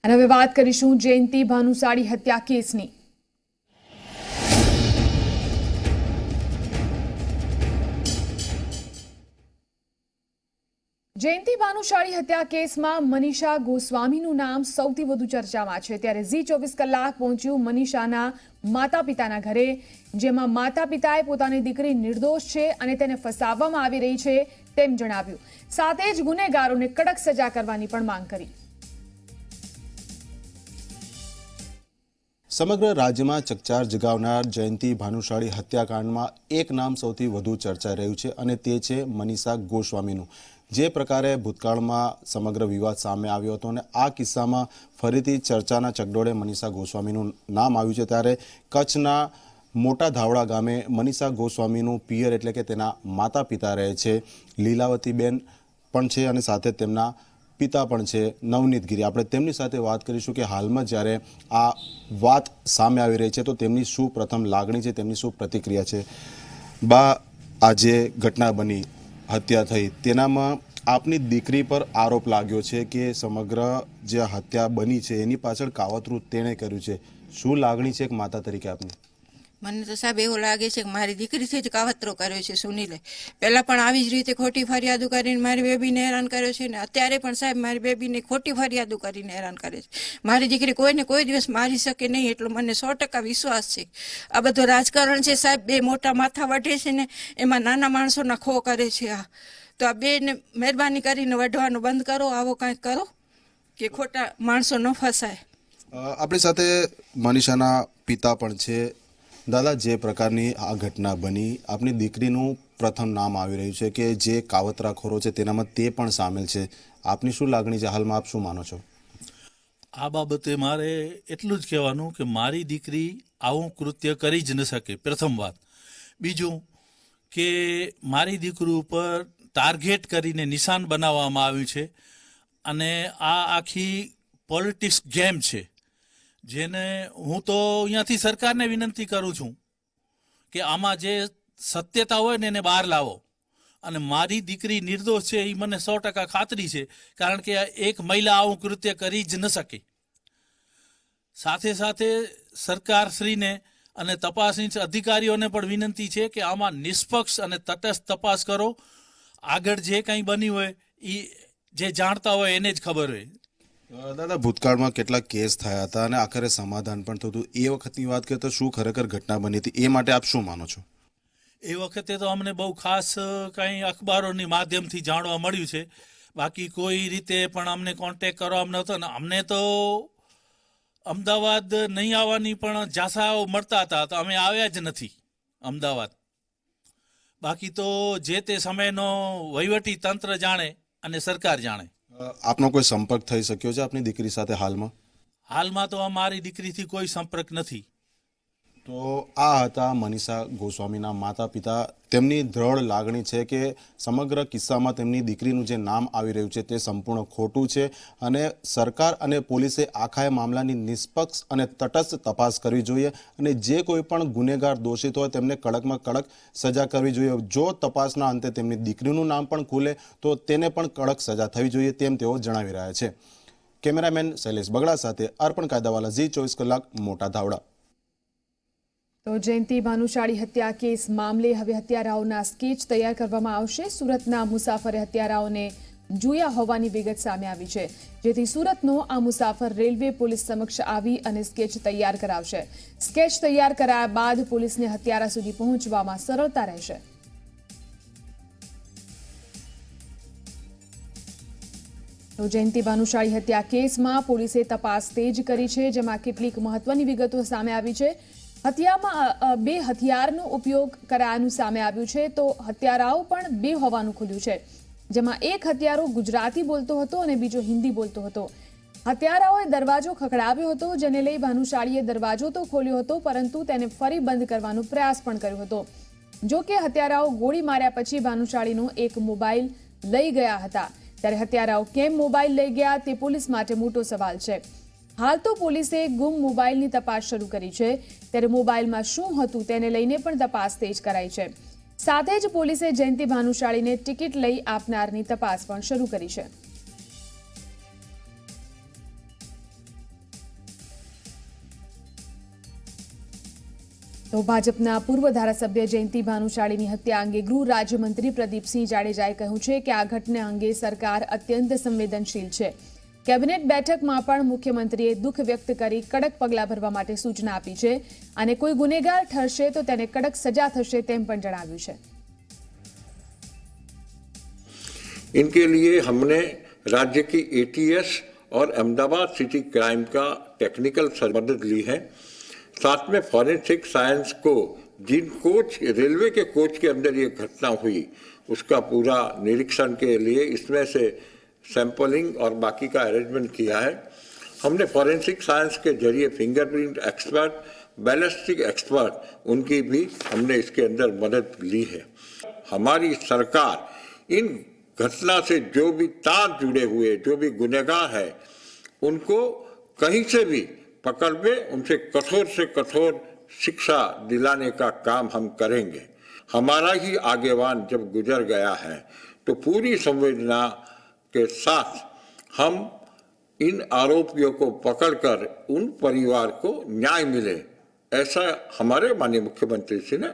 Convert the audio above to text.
અને હવે વાત કરીશું જયંતિ ભાનુશાળી હત્યા કેસની। જયંતિ ભાનુશાળી હત્યા કેસમાં મનીષા ગોસ્વામીનું નામ સૌથી વધુ ચર્ચામાં છે। ત્યારે ઝી24 કલાક પહોંચ્યું મનીષાના માતા પિતાના ઘરે, જેમાં માતા પિતાએ પોતાની દીકરી નિર્દોષ છે અને તેને ફસાવવામાં આવી રહી છે તેમ જણાવ્યું। સાથે જ ગુનેગારોને કડક સજા કરવાની પણ માંગ કરી। સમગ્ર રાજ્યમાં ચકચાર જગાવનાર જયંતિ ભાનુશાળી હત્યાકાંડમાં એક નામ સૌથી વધુ ચર્ચાઈ રહ્યું છે અને તે છે મનીષા ગોસ્વામીનું। જે પ્રકારે ભૂતકાળમાં સમગ્ર વિવાદ સામે આવ્યો હતો અને આ કિસ્સામાં ફરીથી ચર્ચાના ચકડોળે મનીષા ગોસ્વામીનું નામ આવ્યું છે, ત્યારે કચ્છના મોટા ધાવડા ગામે મનીષા ગોસ્વામીનું પિયર એટલે કે તેના માતા પિતા રહે છે। લીલાવતીબેન પણ છે અને સાથે તેમના પિતા પણ છે નવનીત ગીરી। આપણે તેમની સાથે વાત કરીશું કે હાલમાં જ્યારે આ વાત સામે આવી રહી છે તો તેમની શું પ્રથમ લાગણી છે, તેમની શું પ્રતિક્રિયા છે। બા, આજે ઘટના બની, હત્યા થઈ, તેનામાં આપની દીકરી પર આરોપ લાગ્યો છે કે સમગ્ર જે હત્યા બની છે એની પાછળ કાવતરું તેણે કર્યું છે। શું લાગણી છે એક માતા તરીકે આપની? મને તો સાહેબ એવું લાગે છે કે મારી દીકરીથી જ કાવતરો કર્યો છે સુનીલે। પહેલાં પણ આવી જ રીતે ખોટી ફરિયાદો કરીને મારી બેબીને હેરાન કર્યો છે ને અત્યારે પણ સાહેબ મારી બેબીને ખોટી ફરિયાદો કરીને હેરાન કરે છે। મારી દીકરી કોઈને કોઈ દિવસ મારી શકે નહીં એટલો મને 100% વિશ્વાસ છે। આ બધું રાજકારણ છે સાહેબ, બે મોટા માથા વઢે છે ને એમાં નાના માણસોના ખો કરે છે। આ તો આ બેને મહેરબાની કરીને વઢવાનું બંધ કરો, આવો કાંઈક કરો કે ખોટા માણસો ન ફસાય। આપણી સાથે મનીષાના પિતા પણ છે। દાદા, જે પ્રકારની આ ઘટના બની, આપની દીકરીનું પ્રથમ નામ આવી રહ્યું છે કે જે કાવતરાખોરો છે તેનામાં તે પણ સામેલ છે। આપની શું લાગણી છે, હાલમાં આપ શું માનો છો? આ બાબતે મારે એટલું જ કહેવાનું કે મારી દીકરી આવું કૃત્ય કરી જ ન શકે, પ્રથમ વાત। બીજું કે મારી દીકરી ઉપર ટાર્ગેટ કરીને નિશાન બનાવવામાં આવ્યું છે અને આ આખી પોલિટિક્સ ગેમ છે, જેને હું તો અહીંયાથી સરકારને વિનંતી કરું છું કે આમાં જે સત્યતા હોય ને એને બહાર લાવો। અને મારી દીકરી નિર્દોષ છે એ મને 100% ખાતરી છે, કારણ કે એક મહિલા આવું કૃત્ય કરી જ ન શકે। સાથે સાથે સરકારશ્રીને અને તપાસની અધિકારીઓને પણ વિનંતી છે કે આમાં નિષ્પક્ષ અને તટસ્થ તપાસ કરો। આગળ જે કંઈ બન્યું હોય એ જે જાણતા હોય એને જ ખબર હોય। દાદા, ભૂતકાળમાં કેટલાક કેસ થયા હતા અને આખરે સમાધાન પણ થયું હતું। એ વખતની વાત કરીએ તો શું ખરેખર ઘટના બની હતી, એ માટે આપ શું માનો છો? એ વખતે તો અમને બહુ ખાસ કંઈ અખબારોની માધ્યમથી જાણવા મળ્યું છે, બાકી કોઈ રીતે પણ અમને કોન્ટેક કરવામાં નહોતો ને અમને તો અમદાવાદ નહીં આવવાની પણ જાસાઓ મળતા હતા તો અમે આવ્યા જ નથી અમદાવાદ। બાકી તો જે તે સમયનો વહીવટી તંત્ર જાણે અને સરકાર જાણે। આપનો કોઈ સંપર્ક થઈ શક્યો છે આપની દીકરી સાથે હાલમાં? હાલમાં તો મારી દીકરીથી કોઈ સંપર્ક નથી। તો આ હતા મનીષા ગોસ્વામીના માતા પિતા। તેમની દ્રઢ લાગણી છે કે સમગ્ર કિસ્સામાં તેમની દીકરીનું જે નામ આવી રહ્યું છે તે સંપૂર્ણ ખોટું છે અને સરકાર અને પોલીસે આખા મામલાની નિષ્પક્ષ અને તટસ્થ તપાસ કરવી જોઈએ અને જે કોઈ પણ ગુનેગાર દોષિત હોય તેમને કડકમાં કડક સજા કરવી જોઈએ। જો તપાસના અંતે તેમની દીકરીનું નામ પણ ખુલે તો તેને પણ કડક સજા થવી જોઈએ તેમ તેઓ જણાવી રહ્યા છે। કેમેરામેન શૈલેષ બગડા સાથે અર્પણ કાયદાવાલા, ઝી24 કલાક, મોટા ધાવડા। તો જયંતિ ભાનુશાળી હત્યા કેસ મામલે હવે હત્યારાઓના સ્કેચ તૈયાર કરવામાં આવશે। સુરતના મુસાફરે હત્યારાઓને જોયા હોવાની વિગત સામે આવી છે, જેથી સુરતનો આ મુસાફર રેલવે પોલીસ સમક્ષ આવી અને સ્કેચ તૈયાર કરાવશે। સ્કેચ તૈયાર કરાયા બાદ પોલીસને હત્યારા સુધી પહોંચવામાં સરળતા રહેશે। તો જયંતિ ભાનુશાળી હત્યા કેસમાં પોલીસે તપાસ તેજ કરી છે, જેમાં કેટલીક મહત્વની વિગતો સામે આવી છે। હત્યામાં બે હથિયારનો ઉપયોગ કરાયાનું સામે આવ્યું છે, તો હત્યારાઓ પણ બે હોવાનું ખુલ્યું છે, જેમાં એક હત્યારો ગુજરાતી બોલતો હતો અને બીજો હિન્દી બોલતો હતો। હત્યારાઓએ દરવાજો ખખડાવ્યો હતો, જેને લઈ ભાનુશાળીએ દરવાજો તો ખોલ્યો હતો પરંતુ તેને ફરી બંધ કરવાનો પ્રયાસ પણ કર્યો હતો। જો કે હત્યારાઓ ગોળી માર્યા પછી ભાનુશાળીનો એક મોબાઈલ લઈ ગયા હતા। ત્યારે હત્યારાઓ કેમ મોબાઈલ લઈ ગયા તે પોલીસ માટે મોટો સવાલ છે। હાલ તો પોલીસે ગુમ મોબાઈલની તપાસ શરૂ કરી છે, ત્યારે મોબાઈલમાં શું હતું તેને લઈને પણ તપાસ તેજ કરાઈ છે। સાથે જ પોલીસે જયંતિ ભાનુશાળીને ટિકિટ લઈ આપનારની તપાસ પણ શરૂ કરી છે। તો ભાજપના પૂર્વ ધારાસભ્ય જયંતિ ભાનુશાળીની હત્યા અંગે ગૃહ રાજ્યમંત્રી પ્રદીપસિંહ જાડેજાએ કહ્યું છે કે આ ઘટના અંગે સરકાર અત્યંત સંવેદનશીલ છે. કેબિનેટ બેઠકમાં પણ મુખ્યમંત્રીએ દુઃખ વ્યક્ત કરી કડક પગલાં ભરવા માટે સૂચના આપી છે અને કોઈ ગુનેગાર ઠરશે તો તેને કડક સજા થશે તેમ પણ જણાવ્યું છે. इनके लिए हमने राज्य की एटीएस और अहमदाबाद सिटी क्राइम का टेक्निकल मदद ली है. साथ में फॉरेंसिक साइंस को जिन कोच रेलवे के कोच के अंदर ये घटना हुई उसका पूरा निरीक्षण के लिए इसमें से सैंपलिंग और बाकी का अरेंजमेंट किया है. हमने फॉरेंसिक साइंस के जरिए फिंगरप्रिंट एक्सपर्ट, बैलिस्टिक एक्सपर्ट उनकी भी हमने इसके अंदर मदद ली है. हमारी सरकार इन घटना से जो भी तार जुड़े हुए जो भी गुनहगार है उनको कहीं से भी पकड़ में उनसे कठोर शिक्षा दिलाने का काम हम करेंगे. हमारा ही आगेवान जब गुजर गया है तो पूरी संवेदना के साथ हम इन आरोपियों को पकड़कर उन परिवार को न्याय मिले ऐसा हमारे माननीय मुख्यमंत्री जी ने